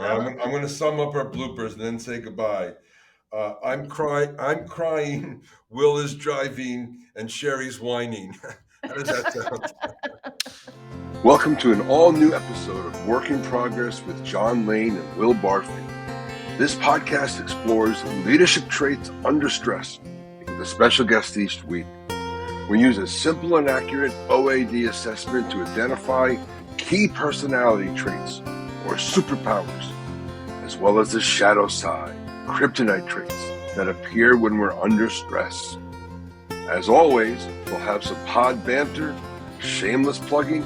I'm gonna sum up our bloopers and then say goodbye. I'm crying. Will is driving, and Sherry's whining. How does that sound? Welcome to an all-new episode of Work in Progress with John Lane and Will Barfield. This podcast explores leadership traits under stress with a special guest each week. We use a simple and accurate OAD assessment to identify key personality traits or superpowers, as well as the shadow side, kryptonite traits that appear when we're under stress. As always, we'll have some pod banter, shameless plugging,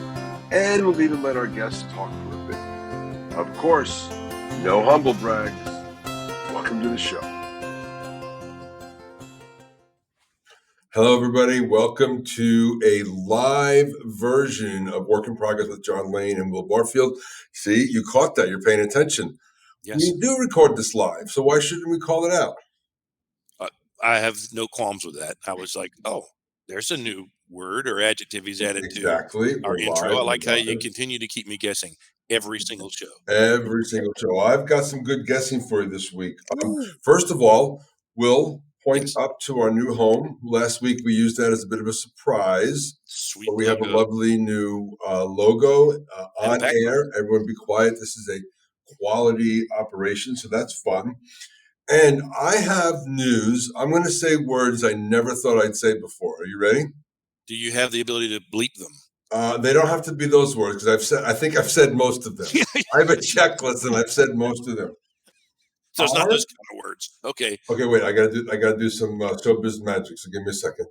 and we'll even let our guests talk for a bit. Of course, no humble brags. Welcome to the show. Hello, everybody. Welcome to a live version of Work in Progress with John Lane and Will Barfield. See, you caught that. You're paying attention. Yes. We do record this live, so why shouldn't we call it out? I have no qualms with that. I was like, oh, there's a new word or adjective he's added Exactly. to our intro. I like how you continue to keep me guessing every single show. Every single show. I've got some good guessing for you this week. First of all, Will point up to our new home. Last week we used that as a bit of a surprise. Sweet. But we have a lovely new logo on air. Everyone be quiet. This is a quality operation, so that's fun. And I have news. I'm going to say words I never thought I'd say before. Are you ready? Do you have the ability to bleep them? They don't have to be those words because I think I've said most of them. I have a checklist and I've said most of them. So it's not those kind of words. Okay. Okay, wait. I gotta do some showbiz magic. So give me a second.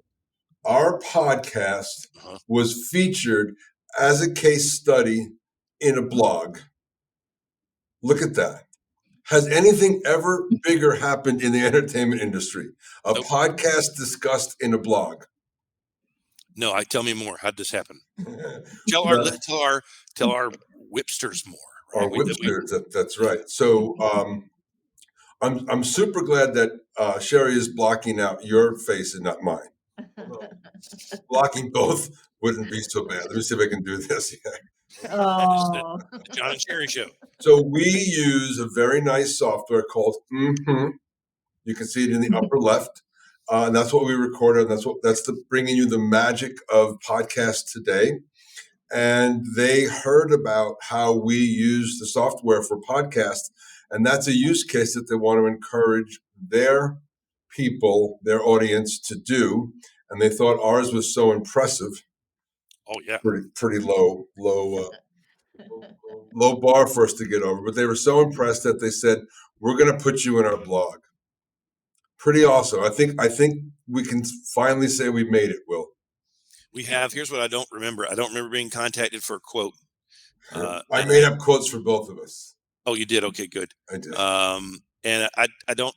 Our podcast was featured as a case study in a blog. Look at that. Has anything ever bigger happened in the entertainment industry? A podcast discussed in a blog. No, tell me more. How'd this happen? Tell our whipsters more. Right? Our whipsters. That's right. So I'm super glad that Sherri is blocking out your face and not mine. Blocking both wouldn't be so bad. Let me see if I can do this. The John and Sherri show. So we use a very nice software called mmHmm. You can see it in the upper left. And that's what we recorded. And that's bringing you the magic of podcasts today. And they heard about how we use the software for podcasts. And that's a use case that they want to encourage their people, their audience to do. And they thought ours was so impressive. Oh, yeah. Pretty low bar for us to get over. But they were so impressed that they said, we're going to put you in our blog. Pretty awesome. I think we can finally say we made it, Will. We have. Here's what I don't remember. I don't remember being contacted for a quote. I made up quotes for both of us. Oh, you did? Okay, good. I did. And I don't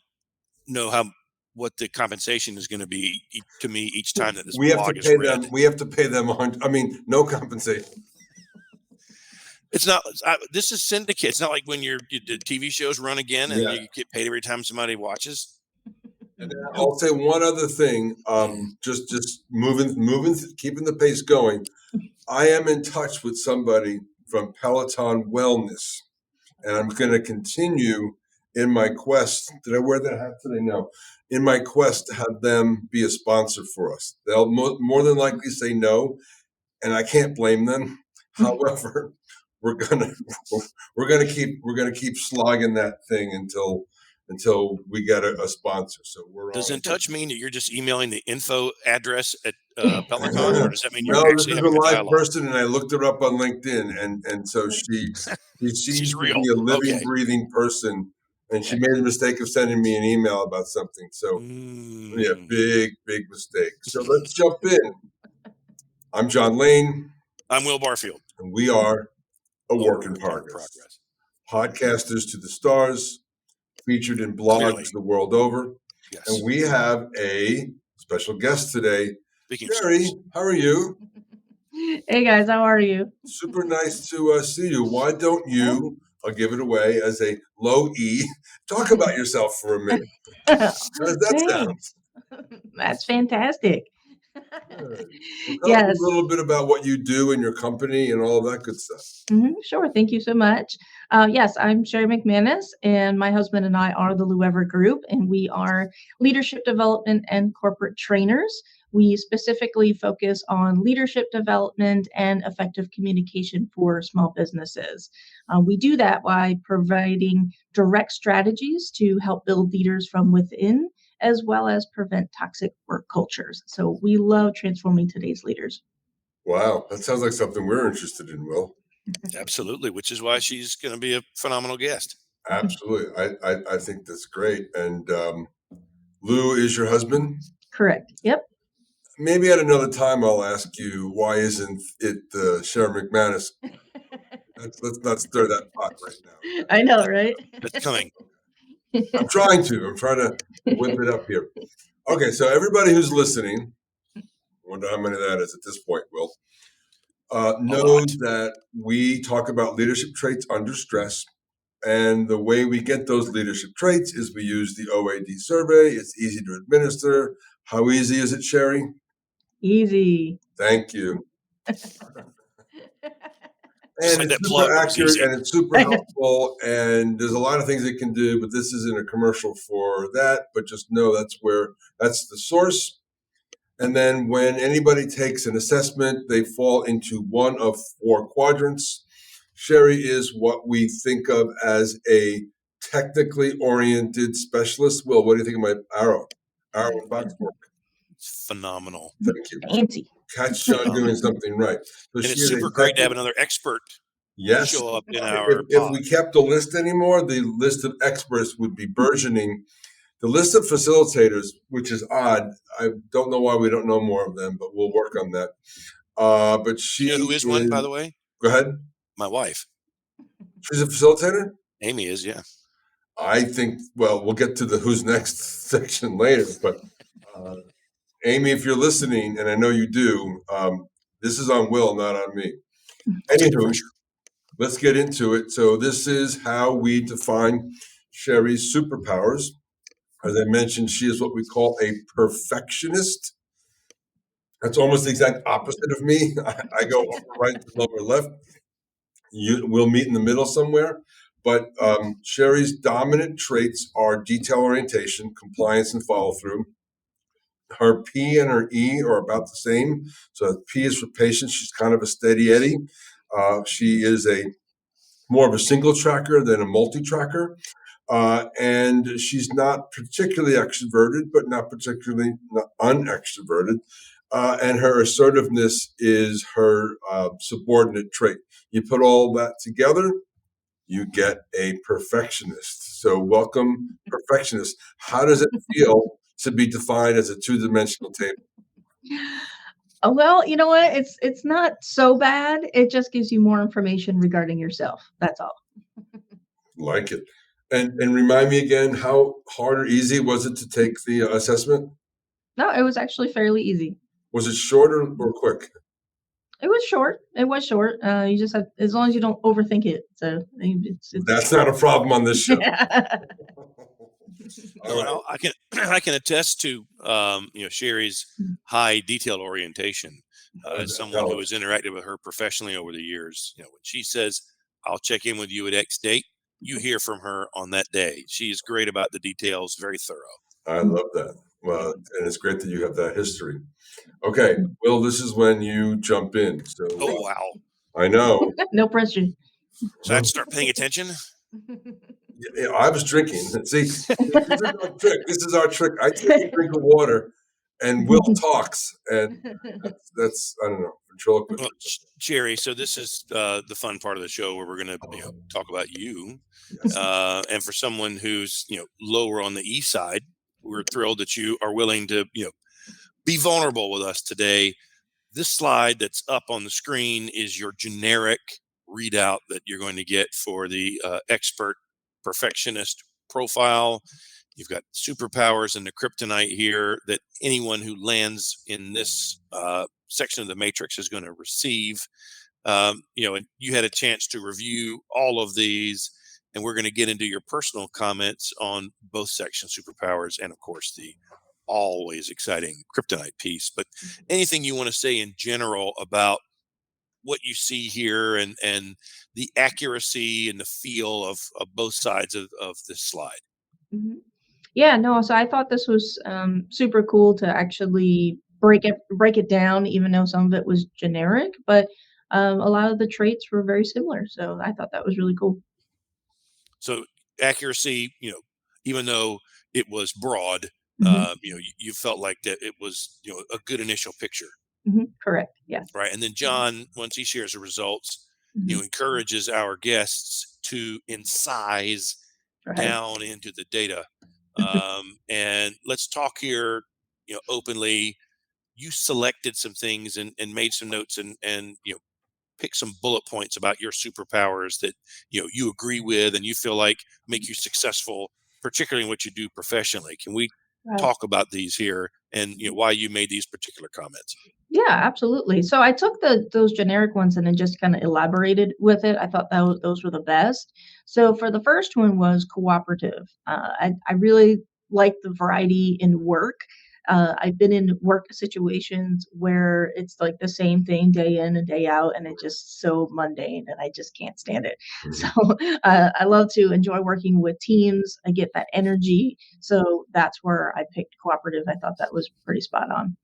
know what the compensation is going to be to me each time that this blog is read. We have to pay them no compensation. It's not. This is syndicate. It's not like when the TV shows run again and you get paid every time somebody watches. And I'll say one other thing. Just moving, keeping the pace going. I am in touch with somebody from Peloton Wellness, and I'm going to continue in my quest. Did I wear that hat today? No. In my quest to have them be a sponsor for us. They'll more than likely say no, and I can't blame them. However, we're gonna keep slogging that thing until we get a sponsor. So does In Touch mean that you're just emailing the info address at Peloton, or does that mean you're actually having a live person? And I looked her up on LinkedIn, and so she seems to be a living, breathing person. And she made the mistake of sending me an email about something. So, big mistake. So let's jump in. I'm John Lane. I'm Will Barfield. And we are a work in progress. Podcasters to the stars, featured in blogs the world over. Yes. And we have a special guest today. Sherri, how are you? Hey, guys. How are you? Super nice to see you. Why don't you... I'll give it away as a low E. Talk about yourself for a minute. How does that sound? That's fantastic. Good. Well, tell us Yes. a little bit about what you do in your company and all of that good stuff. Sure. Thank you so much. Yes, I'm Sherri McManus, and my husband and I are the Luever Group, and we are leadership development and corporate trainers. We specifically focus on leadership development and effective communication for small businesses. We do that by providing direct strategies to help build leaders from within, as well as prevent toxic work cultures. So we love transforming today's leaders. Wow, that sounds like something we're interested in, Will. Absolutely, which is why she's going to be a phenomenal guest. Absolutely. I think that's great. And Lou is your husband? Correct. Yep. Maybe at another time I'll ask you, why isn't it Sherri McManus? Let's not stir that pot right now. I know, right? That's coming. I'm trying to whip it up here. Okay, so everybody who's listening, I wonder how many of that is at this point, Will, knows that we talk about leadership traits under stress. And the way we get those leadership traits is we use the OAD survey. It's easy to administer. How easy is it, Sherri? Easy. Thank you. Just And like it's that super plug, it was accurate easy. and it's super helpful. And there's a lot of things it can do, but this isn't a commercial for that. But just know that's the source. And then when anybody takes an assessment, they fall into one of 4 quadrants. Sherri is what we think of as a technically oriented specialist. Will, what do you think of my arrow? Arrow and box work. It's phenomenal. Thank you. Fancy. Catch John doing something right. So And she it's is super a great to have technical. another expert Yes. show up in our If pod. we kept a list anymore, the list of experts would be burgeoning. The list of facilitators, which is odd. I don't know why we don't know more of them, but we'll work on that. But she You know who is one, by the way? Go ahead. My wife, She's a facilitator? Amy, is. Yeah. I think, well, we'll get to the who's next section later, but Amy, if you're listening, and I know you do, this is on Will, not on me. I'll take the Anywho, pressure. let's get into it. So this is how we define Sherri's superpowers. As I mentioned, she is what we call a perfectionist. That's almost the exact opposite of me. I go upper right to lower left. We'll meet in the middle somewhere. But Sherri's dominant traits are detail orientation, compliance, and follow through. Her P and her E are about the same. So P is for patience. She's kind of a steady Eddie. She is more of a single tracker than a multi-tracker. And she's not particularly extroverted, but not particularly unextroverted. And her assertiveness is her subordinate trait. You put all that together, you get a perfectionist. So, welcome, perfectionist. How does it feel to be defined as a 2-dimensional table? Well, you know what? It's not so bad. It just gives you more information regarding yourself. That's all. Like it. And remind me again, how hard or easy was it to take the assessment? No, it was actually fairly easy. Was it short or quick? It was short. It was short. You just have, as long as you don't overthink it. So it's That's not a problem on this show. All No, right. no, I can I can attest to Sherri's high detail orientation as someone who has interacted with her professionally over the years. When she says, "I'll check in with you at X date," you hear from her on that day. She is great about the details, very thorough. I love that. Well, and it's great that you have that history. Okay, Will, this is when you jump in. So Oh wow! I know. No pressure. So I have to start paying attention. Yeah, I was drinking. See, this is our trick. This is our trick. I take a drink of water, and Will talks, and that's I don't know ventriloquist. Well, Sherri, so this is the fun part of the show where we're going to talk about you. And for someone who's lower on the east side, we're thrilled that you are willing to be vulnerable with us today. This slide that's up on the screen is your generic readout that you're going to get for the expert perfectionist profile. You've got superpowers and the kryptonite here that anyone who lands in this section of the matrix is going to receive. And you had a chance to review all of these, and we're going to get into your personal comments on both sections, superpowers and, of course, the always exciting kryptonite piece. But anything you want to say in general about what you see here and the accuracy and the feel of both sides of this slide? Mhm. Yeah, no, so I thought this was super cool to actually break it down, even though some of it was generic, but a lot of the traits were very similar. So I thought that was really cool. So accuracy, even though it was broad, Hmm. you felt like that it was, a good initial picture, Correct. Yes. right? And then John, once he shares the results, Hmm. encourages our guests to incise Right. down into the data. And let's talk here, openly. You selected some things and made some notes and pick some bullet points about your superpowers that you agree with and you feel like make you successful, particularly in what you do professionally. Can we Right. talk about these here and why you made these particular comments? Yeah, absolutely. So I took those generic ones and then just kind of elaborated with it. I thought those were the best. So for the first one was cooperative. I really like the variety in work. I've been in work situations where it's like the same thing day in and day out, and it's just so mundane, and I just can't stand it. So I love to enjoy working with teams. I get that energy. So that's where I picked cooperative. I thought that was pretty spot on.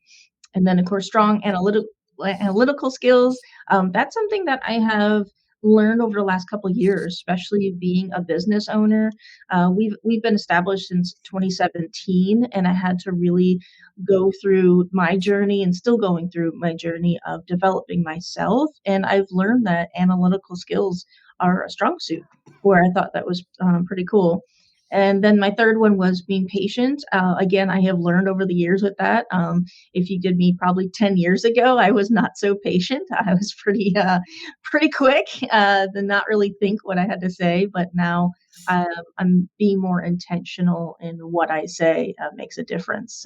And then, of course, strong analytical skills. That's something that I have learned over the last couple of years, especially being a business owner. We've been established since 2017, and I had to really go through my journey and still going through my journey of developing myself. And I've learned that analytical skills are a strong suit, where I thought that was pretty cool. And then my third one was being patient. Again, I have learned over the years with that. If you did me probably 10 years ago, I was not so patient. I was pretty quick to not really think what I had to say. But now I'm being more intentional in what I say makes a difference.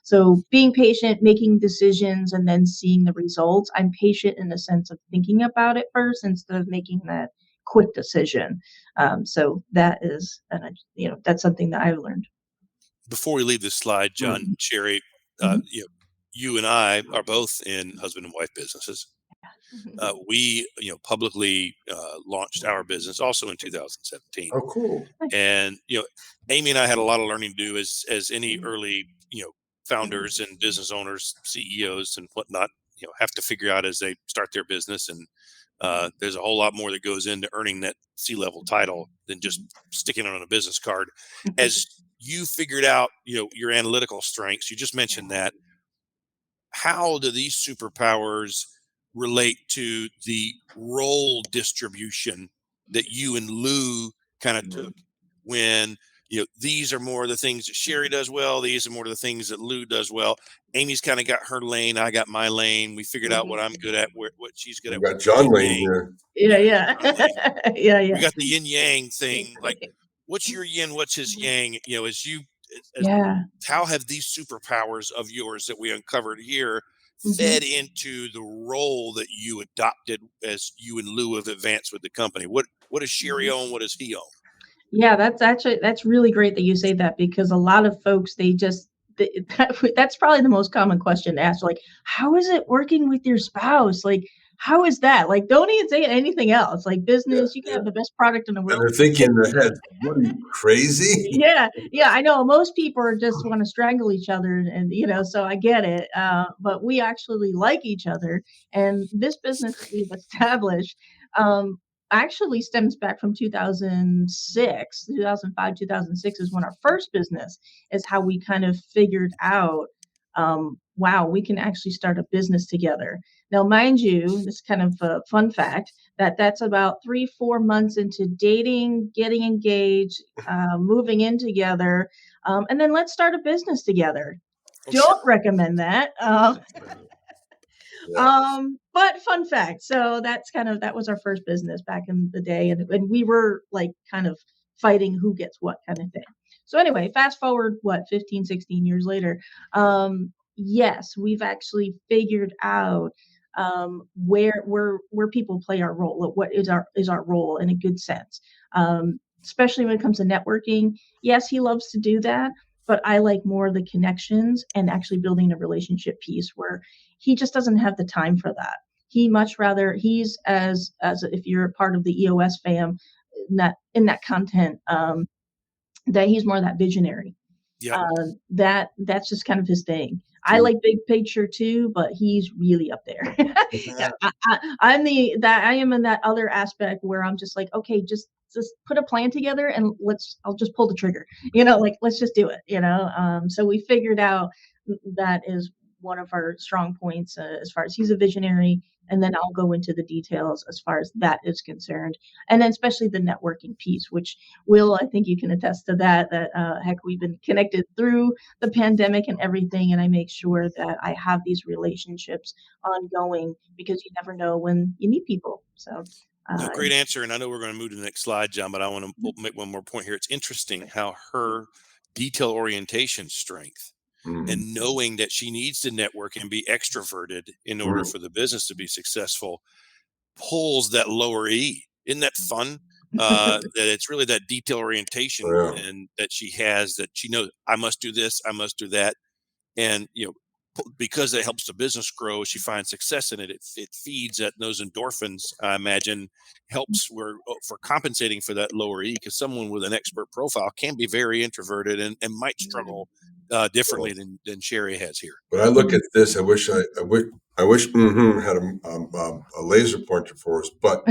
So being patient, making decisions, and then seeing the results. I'm patient in the sense of thinking about it first instead of making that quick decision. So that is, that's something that I've learned. Before we leave this slide, John, Mhm. Sherry, Mhm. you and I are both in husband and wife businesses. We, publicly launched our business also in 2017. Oh, cool. Nice. And Amy and I had a lot of learning to do as any early founders and business owners, CEOs and whatnot, have to figure out as they start their business. And there's a whole lot more that goes into earning that C-level title than just sticking it on a business card. As you figured out your analytical strengths, you just mentioned that, how do these superpowers relate to the role distribution that you and Lou kind of took when these are more of the things that Sherry does well, these are more of the things that Lou does well. Amy's kind of got her lane, I got my lane. We figured out what I'm good at, what she's good We at. We got got the John yin Lane yang. here. Yeah, Yeah, yeah. John Lane. Yeah, We yeah. got the yin yang thing. Like, what's your yin? What's his yang? As you, as Yeah. how have these superpowers of yours that we uncovered here Mhm. fed into the role that you adopted as you and Lou have advanced with the company? What does Sherry own? What does he own? Yeah, that's really great that you say that because a lot of folks they just that's probably the most common question to ask. Like, how is it working with your spouse? Like, how is that? Like, don't even say anything else. Like, Yeah, business, you can yeah. have the best product in the And world. they're thinking in their head, what are you, crazy? Yeah, yeah, I know most people are just want to strangle each other, and so I get it. But we actually like each other, and this business that we've established um, actually stems back from 2006, 2005, 2006 is when our first business is how we kind of figured out, wow, we can actually start a business together. Now, mind you, this is kind of a fun fact that's about 3, 4 months into dating, getting engaged, moving in together, and then let's start a business together. Oh, Don't sure. recommend that. Yeah. But fun fact. So that was our first business back in the day, and we were like kind of fighting who gets what kind of thing. So anyway, fast forward 15, 16 years later. Yes, we've actually figured out where people play our role. What is our role in a good sense, especially when it comes to networking. Yes, he loves to do that. but I like more the connections and actually building a relationship piece where he just doesn't have the time for that. He much rather he's as if you're a part of the EOS fam in that content, that he's more that visionary. Yep. That's just kind of his thing. I True. like big picture too, but he's really up there. Yeah, I am in that other aspect where I'm just like, okay, just put a plan together and I'll just pull the trigger. Like let's just do it. So we figured out that is one of our strong points, as far as he's a visionary, and then I'll go into the details as far as that is concerned, and then especially the networking piece, which Will, I think you can attest to that. That heck, we've been connected through the pandemic and everything, and I make sure that I have these relationships ongoing because you never know when you meet people. So, No, uh, great answer. And I know we're going to move to the next slide, John, but I want to make one more point here. It's interesting how her detail orientation strength Mhm. and knowing that she needs to network and be extroverted in order for the business to be successful pulls that lower E. Isn't that fun? That it's really that detail orientation Yeah. and that she has, that she knows I must do this, I must do that. And, because it helps the business grow, she finds success in it. It feeds at those endorphins, I imagine, helps where for compensating for that lower E, because someone with an expert profile can be very introverted and might struggle differently than Sherri has here. But I look at this. I wish had a laser pointer for us. But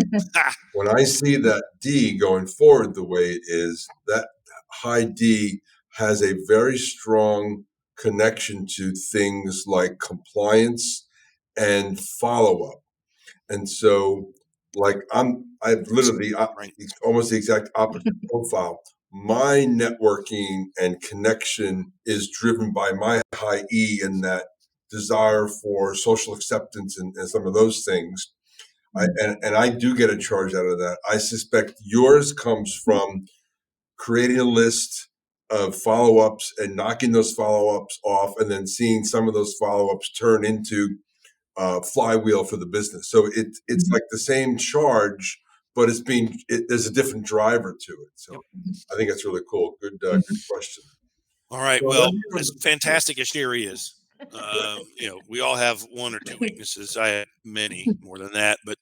when I see that D going forward the way it is, that high D has a very strong connection to things like compliance and follow up. And so, like I've literally Right. almost the exact opposite profile. My networking and connection is driven by my high E and that desire for social acceptance and some of those things. And I do get a charge out of that. I suspect yours comes from creating a list of follow-ups and knocking those follow-ups off, and then seeing some of those follow-ups turn into flywheel for the business. So it's like the same charge, but there's a different driver to it. So I think that's really cool. Good question. All right. So Well, let's hear as what- fantastic as Sherri is, we all have one or two weaknesses. I have many more than that, but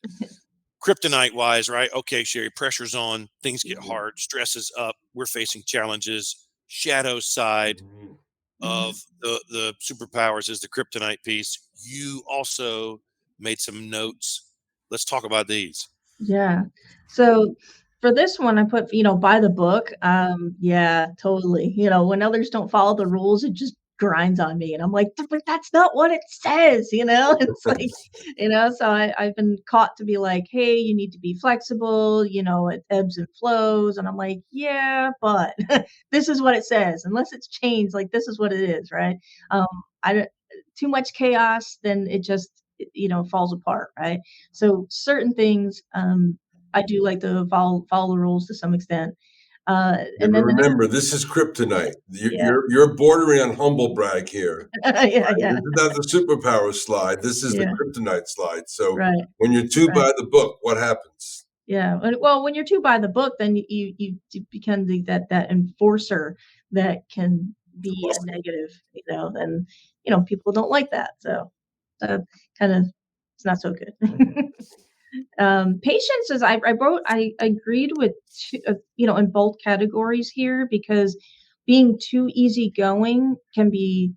kryptonite wise, right? Okay, Sherri, pressure's on, things get hard, stress is up, we're facing challenges. Shadow side of the superpowers is the kryptonite piece. You also made some notes. Let's talk about these. Yeah. So for this one, I put, by the book. Yeah, totally. When others don't follow the rules, it just grinds on me. And I'm like, but that's not what it says, It's like, so I've been caught to be like, hey, you need to be flexible, it ebbs and flows. And I'm like, yeah, but this is what it says. Unless it's changed, like this is what it is, right? Um, I don't too much chaos, then it just, falls apart, right? So certain things, I do like to follow the rules to some extent. Yeah, And but then the remember, this is kryptonite. yeah, You're bordering on humble brag here. yeah, This yeah, is not the superpower slide. This is the yeah, kryptonite slide. So right, when you're two right, by the book, what happens? yeah. Well, when you're too by the book, then you become that enforcer that can be a negative, and people don't like that. So kind of it's not so good. Patience is I agreed with two, in both categories here because being too easygoing can be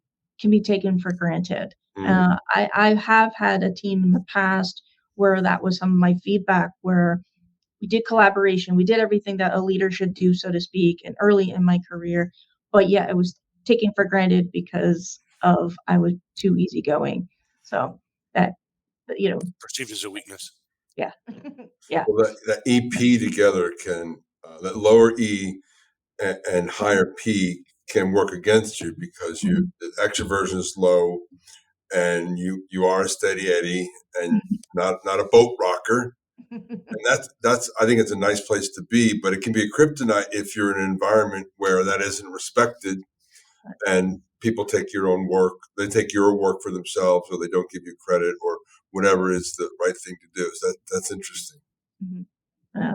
taken for granted. Mm. I have had a team in the past where that was some of my feedback where we did collaboration, we did everything that a leader should do, so to speak, and early in my career, but yeah, it was taken for granted because of I was too easygoing. So that Perceived as a weakness. yeah. Yeah. Well, that EP together that lower E and higher P can work against you because Mhm. the extroversion is low and you are a steady Eddie and not a boat rocker. And that's I think it's a nice place to be, but it can be a kryptonite if you're in an environment where that isn't respected and people take your own work, they take your work for themselves, or they don't give you credit, or whatever is the right thing to do. So that's interesting. Mhm. Yeah.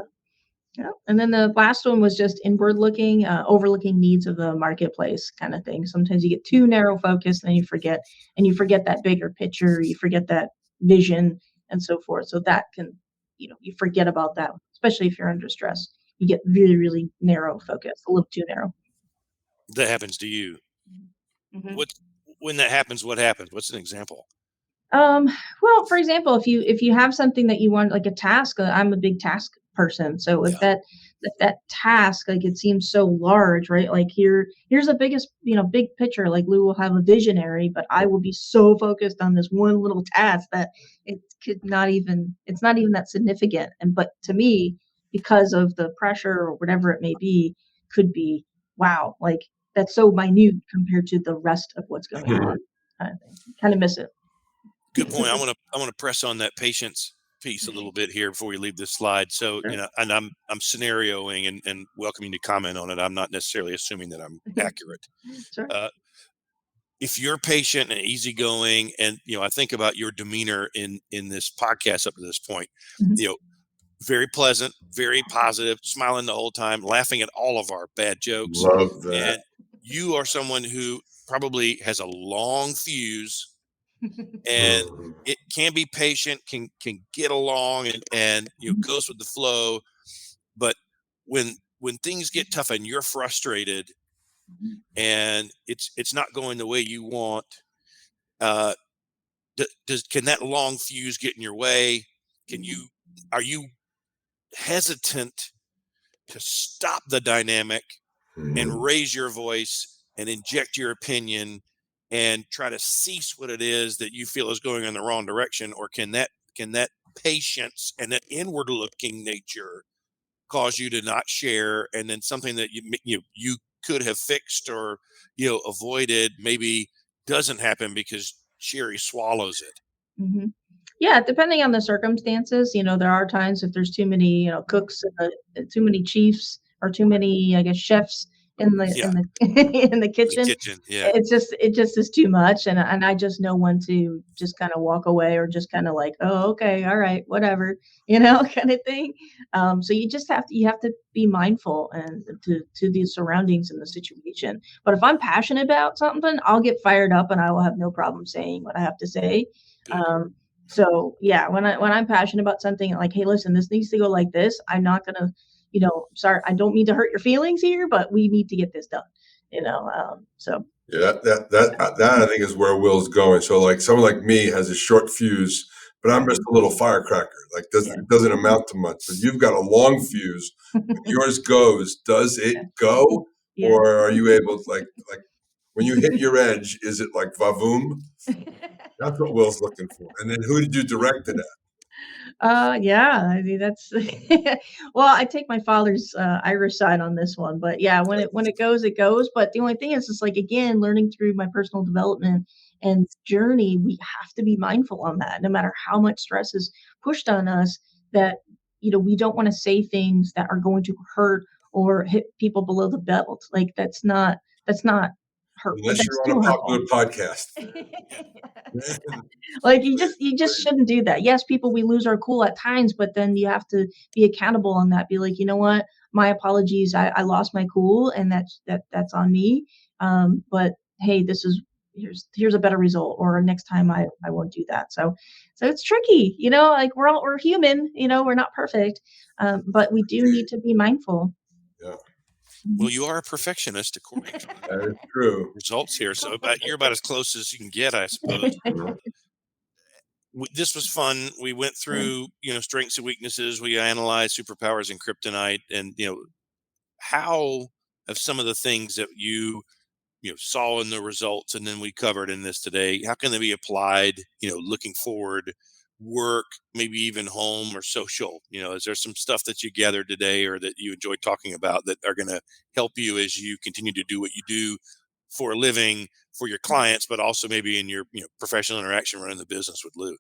Yeah. And then the last one was just inward looking, overlooking needs of the marketplace kind of thing. Sometimes you get too narrow focused and you forget that bigger picture, you forget that vision and so forth. So that can, you forget about that, especially if you're under stress. You get really, really narrow focus, a little too narrow. That happens to you. Mhm. What when that happens, what happens? What's an example? Um, well, for example, if you have something that you want, like a task, I'm a big task person. So Yeah. if that task, like it seems so large, right? Like here's the biggest, big picture. Like Lou will have a visionary, but I will be so focused on this one little task that it's not even that significant. And but to me, because of the pressure or whatever it may be, could be wow, like that's so minute compared to the rest of what's going on, kind of thing. Kind of miss it. Good point. I want to press on that patience piece a little bit here before we leave this slide. So, Sure. and I'm scenarioing and welcoming you to comment on it. I'm not necessarily assuming that I'm accurate. Sure. Uh, if you're patient and easygoing, and I think about your demeanor in this podcast up to this point, Mhm. you know, very pleasant, very positive, smiling the whole time, laughing at all of our bad jokes, Love that. and you are someone who probably has a long fuse and Mhm. it can be patient, can get along and goes with the flow. But when things get tough and you're frustrated and it's not going the way you want, uh, can that long fuse get in your way? Can you Are you hesitant to stop the dynamic and Mhm. raise your voice and inject your opinion and try to cease what it is that you feel is going in the wrong direction, or can that patience and that inward looking nature cause you to not share, and then something that you could have fixed or avoided maybe doesn't happen because Sherry swallows it? Mhm. Yeah, depending on the circumstances, there are times if there's too many, cooks, too many chiefs, or too many, I guess, chefs Yeah, in the in the in the kitchen. kitchen. Yeah, It just is too much, and I just know when to just kind of walk away or just kind of like, oh, okay, all right, whatever, kind of thing. So you have to be mindful and to the surroundings and the situation. But if I'm passionate about something, I'll get fired up and I will have no problem saying what I have to say. good. Um, so yeah, when I'm passionate about something like, hey, listen, this needs to go like this. I'm not gonna, sorry, I don't mean to hurt your feelings here, but we need to get this done. So Yeah, that I think is where Will's going. So like someone like me has a short fuse, but I'm just a little firecracker. Like yeah, it doesn't amount to much. But you've got a long fuse. When yours goes, does it yeah, go, yeah. or are you able to like when you hit your edge? Is it like vavoom? That's what Will's looking for. And then who did you direct it at? Yeah, I mean that's well, I take my father's Irish side on this one, but yeah, when it goes, it goes. But the only thing is, like again, learning through my personal development and journey, we have to be mindful on that. No matter how much stress is pushed on us, that we don't want to say things that are going to hurt or hit people below the belt. Like that's not hurt. Unless That's you're on too a hurtful. popular podcast. Yeah. Like you just shouldn't do that. Yes, people, we lose our cool at times, but then you have to be accountable on that. Be like, you know what? My apologies. I lost my cool, and that's on me. But hey, here's a better result, or next time I won't do that. So it's tricky, like we're human, we're not perfect, but we do need to be mindful. Yeah, Well, Mhm. you are a perfectionist according to the that is true. results here, so you're about as close as you can get, I suppose. Mhm. This was fun. We went through, strengths and weaknesses. We analyzed superpowers and kryptonite, and how have some of the things that you saw in the results, and then we covered in this today. How can they be applied? Looking forward, work, maybe even home or social. Is there some stuff that you gathered today, or that you enjoyed talking about, that are going to help you as you continue to do what you do for a living, for your clients, but also maybe in your professional interaction running the business with Lou?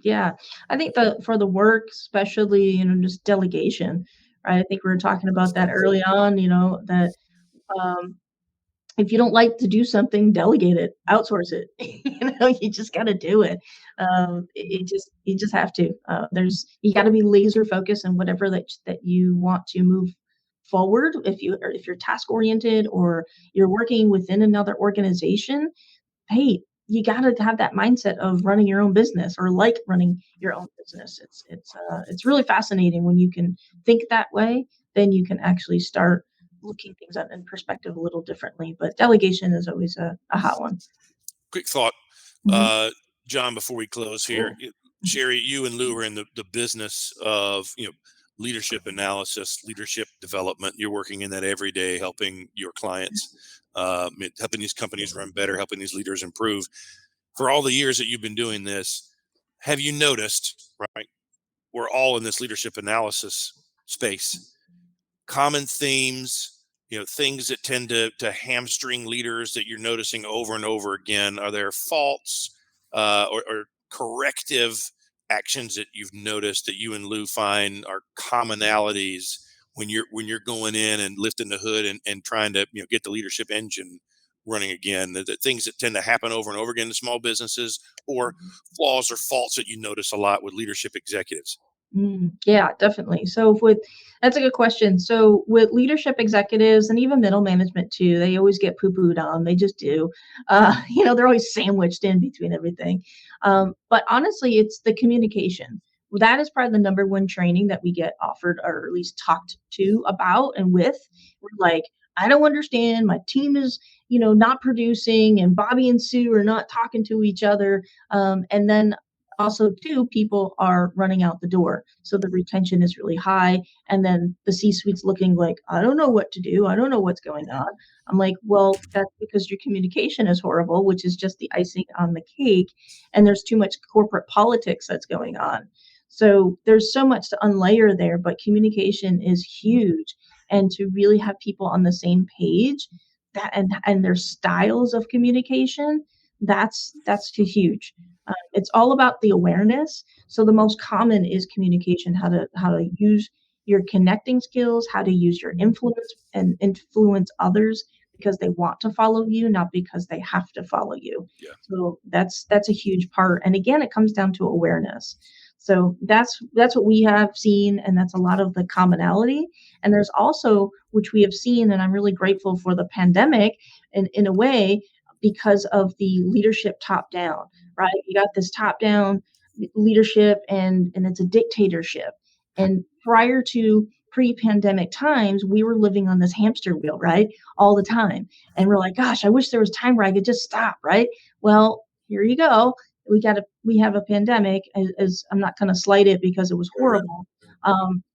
Yeah, I think for the work, especially, just delegation, right? I think we were talking about that early on, that um, if you don't like to do something, delegate it, outsource it. You just got to do it. You just have to. You got to be laser focused on whatever that you want to move forward. If you're task oriented or you're working within another organization, hey, you got to have that mindset of running your own business or like running your own business. It's really fascinating when you can think that way. Then you can actually start looking things up in perspective a little differently. But delegation is always a hot one. Quick thought, Mhm. John, before we close here. Cool. Sherri, you and Lou are in the business of leadership analysis, leadership development. You're working in that every day, helping your clients, helping these companies run better, helping these leaders improve. For all the years that you've been doing this, have you noticed, right? We're all in this leadership analysis space, common themes, things that tend to hamstring leaders that you're noticing over and over again? Are there faults, or corrective actions that you've noticed that you and Lou find are commonalities when you're going in and lifting the hood and trying to get the leadership engine running again? The things that tend to happen over and over again in small businesses, or flaws or faults that you notice a lot with leadership executives? Yeah, definitely. That's a good question. So with leadership executives and even middle management too, they always get poo-pooed on. They just do. They're always sandwiched in between everything. But honestly, it's the communication. Well, that is probably the number one training that we get offered or at least talked to about and with. We're like, I don't understand. My team is, not producing, and Bobby and Sue are not talking to each other. And then also too, people are running out the door, so the retention is really high, and then the C-suite's looking like, I don't know what to do, I don't know what's going on. I'm like, well, that's because your communication is horrible, which is just the icing on the cake, and there's too much corporate politics that's going on. So there's so much to unlayer there, but communication is huge, and to really have people on the same page, that and their styles of communication, that's huge. It's all about the awareness. So the most common is communication, how to use your connecting skills, how to use your influence and influence others because they want to follow you, not because they have to follow you. Yeah. So that's a huge part. And again, it comes down to awareness. So that's what we have seen, and that's a lot of the commonality. And there's also, which we have seen, and I'm really grateful for the pandemic in a way, because of the leadership top down, right? You got this top down leadership, and it's a dictatorship. And prior to pre-pandemic times, we were living on this hamster wheel, right? All the time. And we're like, gosh, I wish there was time where I could just stop, right? Well, here you go. We have a pandemic, as I'm not going to slight it because it was horrible.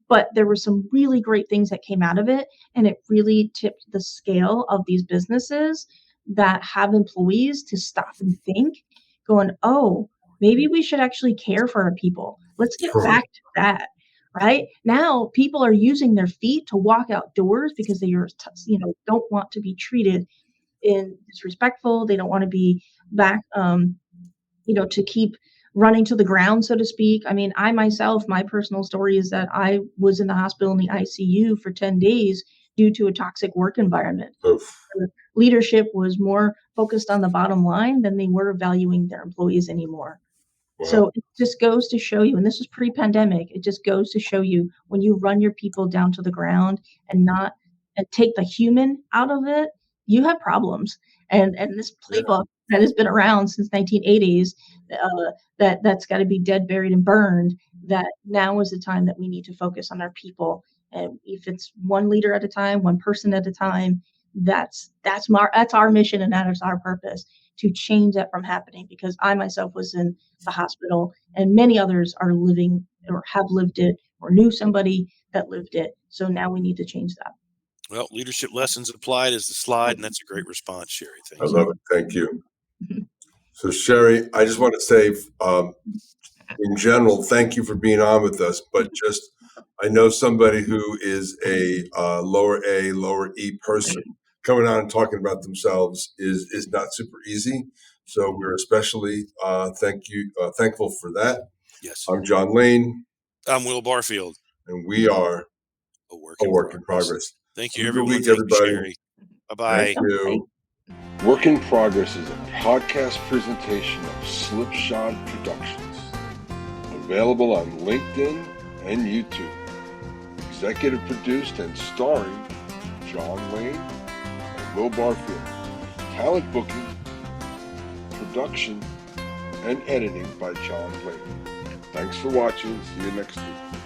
But there were some really great things that came out of it, and it really tipped the scale of these businesses that have employees to stop and think, going, oh, maybe we should actually care for our people. Let's get Right. back to that. Right now, people are using their feet to walk outdoors because don't want to be treated in disrespectful. They don't want to be back, to keep running to the ground, so to speak. I mean, I myself, my personal story is that I was in the hospital in the ICU for 10 days due to a toxic work environment. Oof. Leadership was more focused on the bottom line than they were valuing their employees anymore. Wow. So it just goes to show you, and this is pre-pandemic, it just goes to show you when you run your people down to the ground and take the human out of it, you have problems. And this Yeah. playbook that has been around since 1980s, that's got to be dead, buried, and burned. That now is the time that we need to focus on our people. And if it's one leader at a time, one person at a time, that's our mission, and that is our purpose, to change that from happening, because I myself was in the hospital, and many others are living or have lived it or knew somebody that lived it. So now we need to change that. Well, leadership lessons applied is the slide, and that's a great response, Sherri. I Thank you. love it. Thank you. So, Sherri, I just want to say, in general, thank you for being on with us. But I know somebody who is a lower E person coming on and talking about themselves is not super easy. So we're especially thankful for that. Yes. I'm John Lane, I'm Will Barfield, and we are a work a in work in progress. progress. Thank you, Have a good everyone. week, Thank you, everybody. Sherri. Bye-bye. Thank you. Work in Progress is a podcast presentation of Slipshod Productions, available on LinkedIn and YouTube. Executive produced and starring John Lane and Will Barfield. Talent booking, production, and editing by John Lane. Thanks for watching. See you next week.